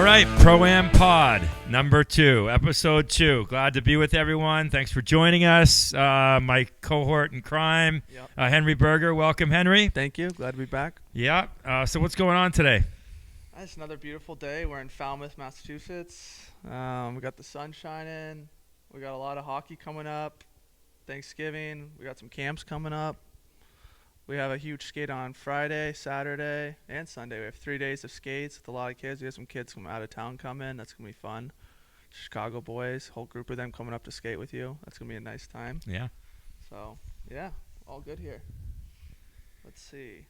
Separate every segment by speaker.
Speaker 1: All right, Pro-Am Pod, number 2, episode 2. Glad to be with everyone. Thanks for joining us. My cohort in crime, Henry Berger. Welcome, Henry.
Speaker 2: Thank you. Glad to be back.
Speaker 1: Yeah. So what's going on today?
Speaker 2: It's another beautiful day. We're in Falmouth, Massachusetts. We got the sun shining. We got a lot of hockey coming up. Thanksgiving. We got some camps coming up. We have a huge skate on Friday, Saturday, and Sunday. We have 3 days of skates with a lot of kids. We have some kids from out of town coming. That's going to be fun. Chicago boys, whole group of them coming up to skate with you. That's going to be a nice time.
Speaker 1: Yeah.
Speaker 2: So, yeah, all good here. Let's see.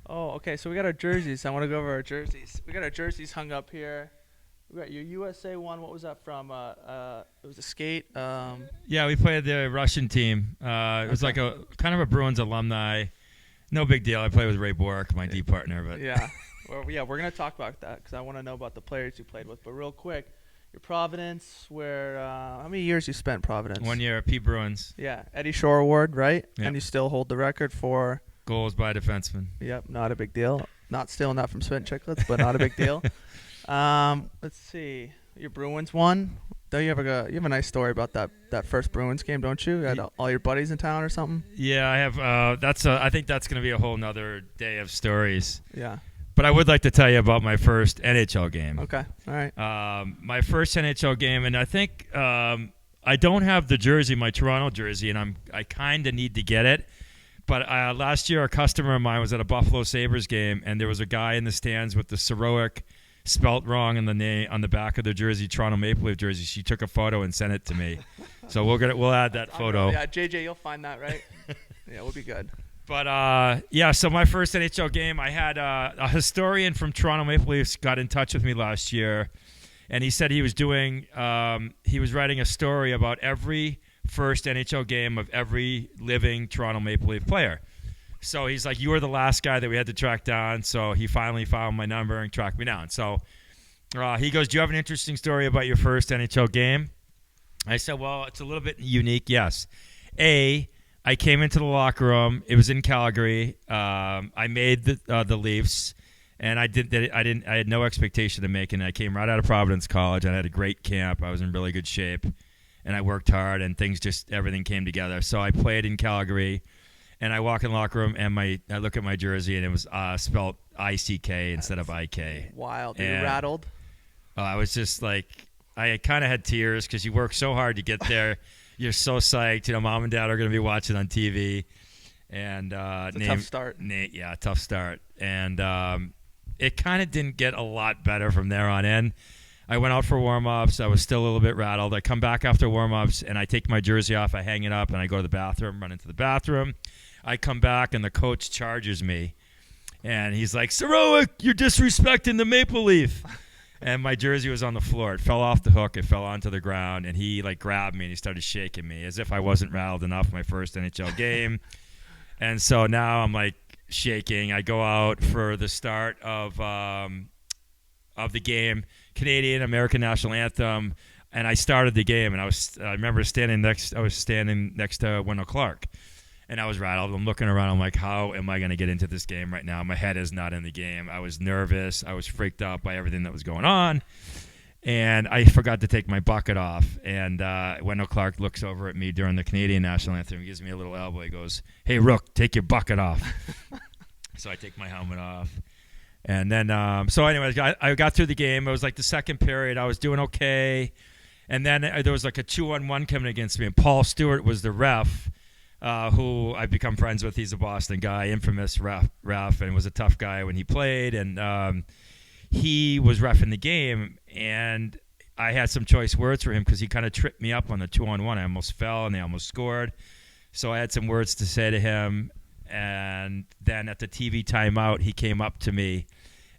Speaker 2: Oh, okay, so we got our jerseys. I want to go over our jerseys. We got our jerseys hung up here. We got your USA one. What was that from? It was a skate.
Speaker 1: Yeah, we played the Russian team. It was like a kind of a Bruins alumni. No big deal. I played with Ray Bork, my D partner. But
Speaker 2: yeah, well, yeah, we're gonna talk about that because I want to know about the players you played with. But real quick, your Providence. Where how many years you spent Providence?
Speaker 1: 1 year, P. Bruins.
Speaker 2: Yeah, Eddie Shore Award, right?
Speaker 1: Yep.
Speaker 2: And you still hold the record for
Speaker 1: Goals by a defenseman.
Speaker 2: Yep, not a big deal. Not stealing that from Spit Chicklets, but not a big deal. Let's see. Your Bruins won. Though you have a nice story about that first Bruins game, don't you? You had all your buddies in town or something.
Speaker 1: Yeah, I have. I think that's going to be a whole nother day of stories.
Speaker 2: Yeah.
Speaker 1: But I would like to tell you about my first NHL game.
Speaker 2: Okay. All right.
Speaker 1: My first NHL game, and I think I don't have the jersey, my Toronto jersey, and I kind of need to get it. But last year, a customer of mine was at a Buffalo Sabres game, and there was a guy in the stands with the Sarowick spelt wrong on the back of the jersey, Toronto Maple Leaf jersey. She took a photo and sent it to me. So we'll add that photo.
Speaker 2: Yeah, JJ, you'll find that, right? Yeah, we'll be good.
Speaker 1: But so my first NHL game, I had a historian from Toronto Maple Leafs got in touch with me last year, and he said he was writing a story about every first NHL game of every living Toronto Maple Leaf player. So he's like, you were the last guy that we had to track down. So he finally found my number and tracked me down. So he goes, do you have an interesting story about your first NHL game? I said, well, it's a little bit unique, yes. I came into the locker room. It was in Calgary. I made the Leafs, and I had no expectation of making it. I came right out of Providence College. I had a great camp. I was in really good shape, and I worked hard, and everything came together. So I played in Calgary. And I walk in the locker room, and I look at my jersey, and it was spelled I-C-K instead of I-K.
Speaker 2: Wild. You rattled?
Speaker 1: I was just like, I kind of had tears because you work so hard to get there. You're so psyched. Mom and Dad are going to be watching on TV. And
Speaker 2: it's a tough start.
Speaker 1: Yeah, tough start. And it kind of didn't get a lot better from there on in. I went out for warm-ups. I was still a little bit rattled. I come back after warm-ups, and I take my jersey off. I hang it up, and I go to the bathroom, run into the bathroom. I come back, and the coach charges me, and he's like, Sarowick, you're disrespecting the Maple Leaf. And my jersey was on the floor. It fell off the hook. It fell onto the ground, and he grabbed me, and he started shaking me as if I wasn't rattled enough my first NHL game. And so now I'm, shaking. I go out for the start of the game, Canadian American National Anthem, and I started the game, and I remember standing next to Wendell Clark. And I was rattled. I'm looking around. I'm like, how am I going to get into this game right now? My head is not in the game. I was nervous. I was freaked out by everything that was going on. And I forgot to take my bucket off. And Wendell Clark looks over at me during the Canadian National Anthem. He gives me a little elbow. He goes, hey, Rook, take your bucket off. So I take my helmet off. And then, anyways, I got through the game. It was like the second period. I was doing okay. And then there was like a 2-on-1 coming against me. And Paul Stewart was the ref. Who I've become friends with. He's a Boston guy, infamous ref, and was a tough guy when he played. And he was reffing the game, and I had some choice words for him because he kind of tripped me up on the 2-on-1. I almost fell, and they almost scored. So I had some words to say to him. And then at the TV timeout, he came up to me,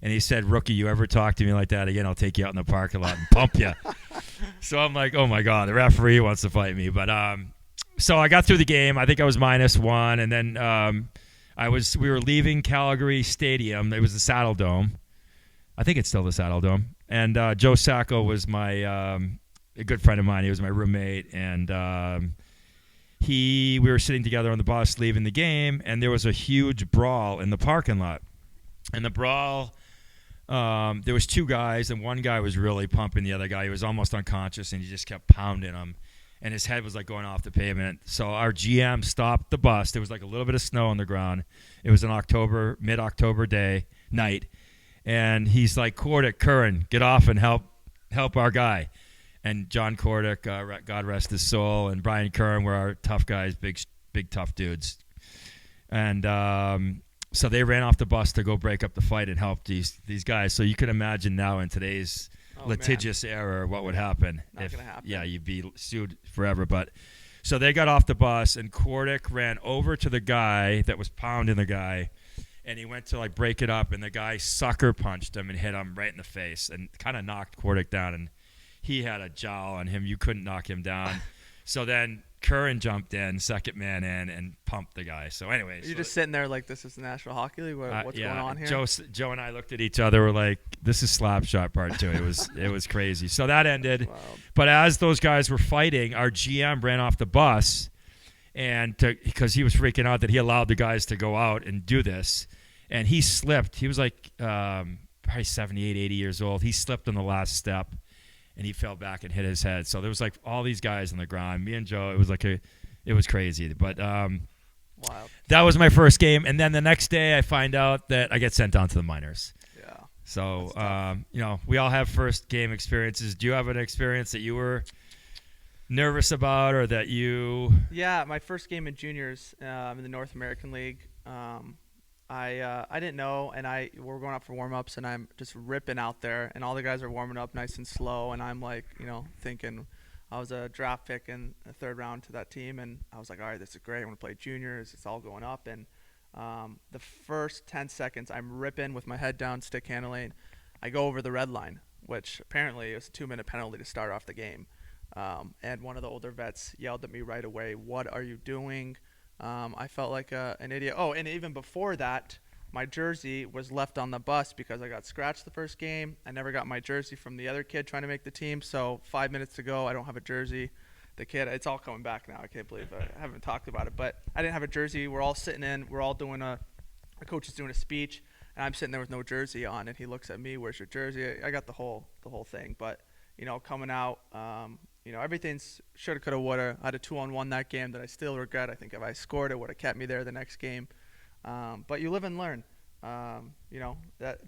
Speaker 1: and he said, Rookie, you ever talk to me like that again, I'll take you out in the parking lot and pump you. So I'm like, oh, my God, the referee wants to fight me. But so I got through the game. I think I was -1, and then we were leaving Calgary Stadium. It was the Saddle Dome. I think it's still the Saddle Dome. And Joe Sacco was a good friend of mine. He was my roommate, and we were sitting together on the bus leaving the game, and there was a huge brawl in the parking lot. And the brawl there was two guys, and one guy was really pumping the other guy. He was almost unconscious, and he just kept pounding him, and his head was like going off the pavement. So our GM stopped the bus. There was like a little bit of snow on the ground. It was an mid-October night, and he's like, Kordic, Curran, get off and help our guy. And John Kordic, God rest his soul, and Brian Curran were our tough guys, big tough dudes. And so they ran off the bus to go break up the fight and help these guys. So you can imagine now in today's litigious era what would happen.
Speaker 2: Not gonna happen.
Speaker 1: Yeah, you'd be sued forever. But so they got off the bus, and Kordic ran over to the guy that was pounding the guy, and he went to like break it up, and the guy sucker punched him and hit him right in the face and kind of knocked Kordic down. And he had a jowl on him. You couldn't knock him down. So then Curran jumped in, second man in, and pumped the guy. So anyways.
Speaker 2: You're just sitting there like, this is the National Hockey League? What's going on here?
Speaker 1: Joe and I looked at each other. We're like, this is Slapshot Part 2. It was crazy. So that ended.
Speaker 2: Wow.
Speaker 1: But as those guys were fighting, our GM ran off the bus because he was freaking out that he allowed the guys to go out and do this. And he slipped. He was like probably 78, 80 years old. He slipped on the last step, and he fell back and hit his head. So there was like all these guys on the ground. Me and Joe, it was crazy. But
Speaker 2: Wild.
Speaker 1: that was my first game. And then the next day I find out that I get sent down to the minors.
Speaker 2: Yeah.
Speaker 1: So, we all have first game experiences. Do you have an experience that you were nervous about or that you...
Speaker 2: Yeah, my first game in juniors in the North American League. I didn't know, and we're going out for warm-ups, and I'm just ripping out there, and all the guys are warming up nice and slow, and I'm like, thinking I was a draft pick in the third round to that team, and I was like, all right, this is great. I'm going to play juniors. It's all going up, and the first 10 seconds, I'm ripping with my head down, stick handling. I go over the red line, which apparently it was a 2-minute penalty to start off the game, and one of the older vets yelled at me right away, "What are you doing?" I felt like an idiot. Oh, and even before that, my jersey was left on the bus because I got scratched the first game. I never got my jersey from the other kid trying to make the team. So 5 minutes to go, I don't have a jersey. The kid, it's all coming back now. I can't believe I haven't talked about it. But I didn't have a jersey. We're all sitting in. We're all doing a coach is doing a speech, and I'm sitting there with no jersey on. And he looks at me, "Where's your jersey?" I got the whole thing. But, coming out, everything's shoulda, coulda, woulda. I had a 2-on-1 that game that I still regret. I think if I scored, it would have kept me there the next game. But you live and learn. That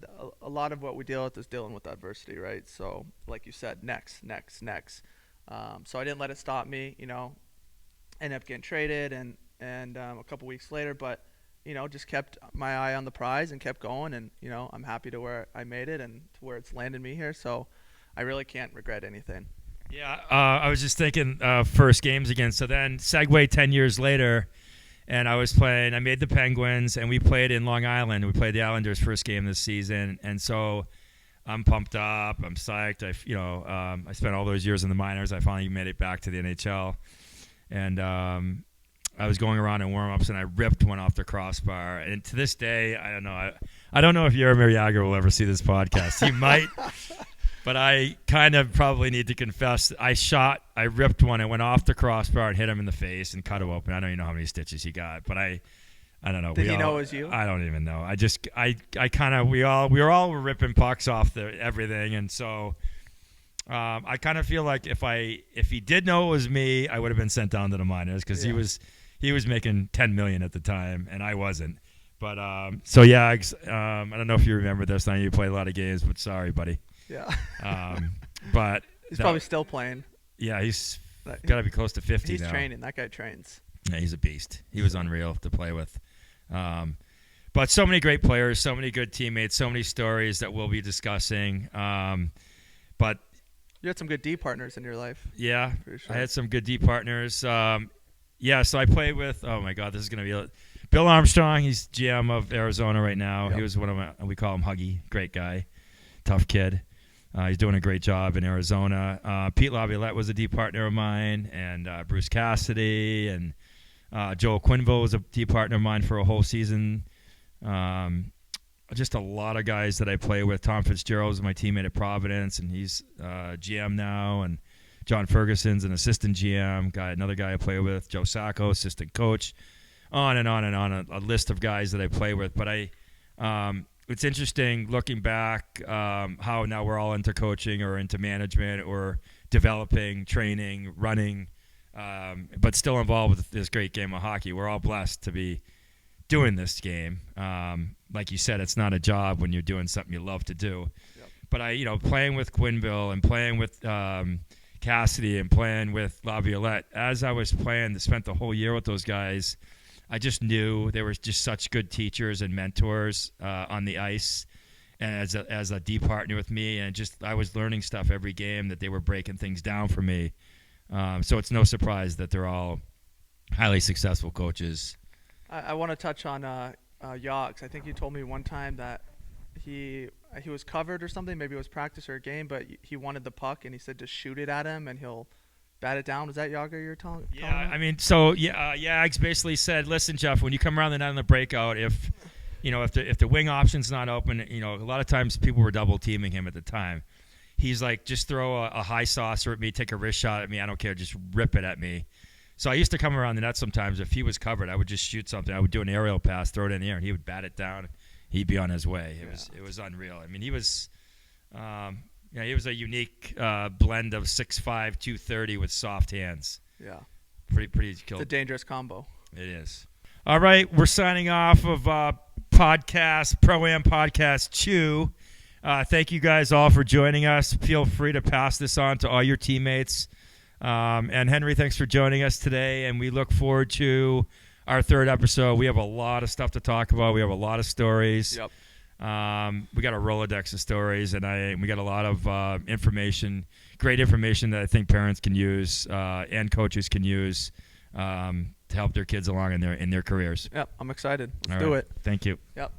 Speaker 2: a lot of what we deal with is dealing with adversity, right? So, like you said, next. So I didn't let it stop me. Ended up getting traded, and a couple weeks later, but just kept my eye on the prize and kept going. And I'm happy to where I made it and to where it's landed me here. So I really can't regret anything.
Speaker 1: Yeah, I was just thinking first games again. So then segue 10 years later, and I made the Penguins, and we played in Long Island. We played the Islanders' first game this season, and so I'm pumped up. I'm psyched. I spent all those years in the minors. I finally made it back to the NHL, and I was going around in warm-ups, and I ripped one off the crossbar. And to this day, I don't know. I don't know if Jaromir Jagr will ever see this podcast. He might. But I kind of probably need to confess, I ripped one and went off the crossbar and hit him in the face and cut him open. I don't even know how many stitches he got, but I don't know.
Speaker 2: Did he know it was you?
Speaker 1: I don't even know. We were all ripping pucks off everything, and so I kind of feel like if he did know it was me, I would have been sent down to the minors because he was making $10 million at the time, and I wasn't. But I don't know if you remember this. I know you play a lot of games, but sorry, buddy.
Speaker 2: Yeah.
Speaker 1: But
Speaker 2: he's probably still playing.
Speaker 1: Yeah, he's got to be close to 50
Speaker 2: he's
Speaker 1: now.
Speaker 2: He's training. That guy trains.
Speaker 1: Yeah, he's a beast. He was unreal to play with. But so many great players, so many good teammates, so many stories that we'll be discussing. But
Speaker 2: you had some good D partners in your life.
Speaker 1: Yeah,
Speaker 2: sure.
Speaker 1: I had some good D partners. So I played with, oh my God, this is going to be Bill Armstrong. He's GM of Arizona right now.
Speaker 2: Yep.
Speaker 1: He was we call him Huggy, great guy, tough kid. He's doing a great job in Arizona. Pete Laviolette was a D partner of mine, and Bruce Cassidy, and Joel Quinville was a D partner of mine for a whole season. Just a lot of guys that I play with. Tom Fitzgerald is my teammate at Providence, and he's GM now. And John Ferguson's an assistant GM. Another guy I play with, Joe Sacco, assistant coach. On and on and on, a list of guys that I play with. But it's interesting looking back how now we're all into coaching or into management or developing, training, running, but still involved with this great game of hockey. We're all blessed to be doing this game. Like you said, it's not a job when you're doing something you love to do.
Speaker 2: Yep.
Speaker 1: But playing with Quinville and playing with Cassidy and playing with Laviolette, as I was playing, spent the whole year with those guys, I just knew they were just such good teachers and mentors on the ice, and as a D partner with me, and just I was learning stuff every game that they were breaking things down for me. So it's no surprise that they're all highly successful coaches.
Speaker 2: I want to touch on Yogs. I think you told me one time that he was covered or something. Maybe it was practice or a game, but he wanted the puck and he said just shoot it at him and he'll bat it down. Was that Yager you're talking?
Speaker 1: Yeah, I mean, so Yags basically said, "Listen, Jeff, when you come around the net on the breakout, if the wing option's not open, a lot of times people were double teaming him at the time. He's like, just throw a high saucer at me, take a wrist shot at me. I don't care, just rip it at me." So I used to come around the net sometimes. If he was covered, I would just shoot something. I would do an aerial pass, throw it in the air, and he would bat it down. He'd be on his way. It was unreal. I mean, he was a unique blend of 6'5", 230 with soft hands.
Speaker 2: Yeah.
Speaker 1: Pretty killed.
Speaker 2: It's a dangerous combo.
Speaker 1: It is. All right, we're signing off of podcast Pro-Am Podcast 2. Thank you guys all for joining us. Feel free to pass this on to all your teammates. And Henry, thanks for joining us today, and we look forward to our third episode. We have a lot of stuff to talk about. We have a lot of stories.
Speaker 2: Yep.
Speaker 1: We got a Rolodex of stories, and we got a lot of information, great information that I think parents can use and coaches can use to help their kids along in their careers.
Speaker 2: Yep, I'm excited. Let's
Speaker 1: All
Speaker 2: do
Speaker 1: right.
Speaker 2: it.
Speaker 1: Thank you.
Speaker 2: Yep.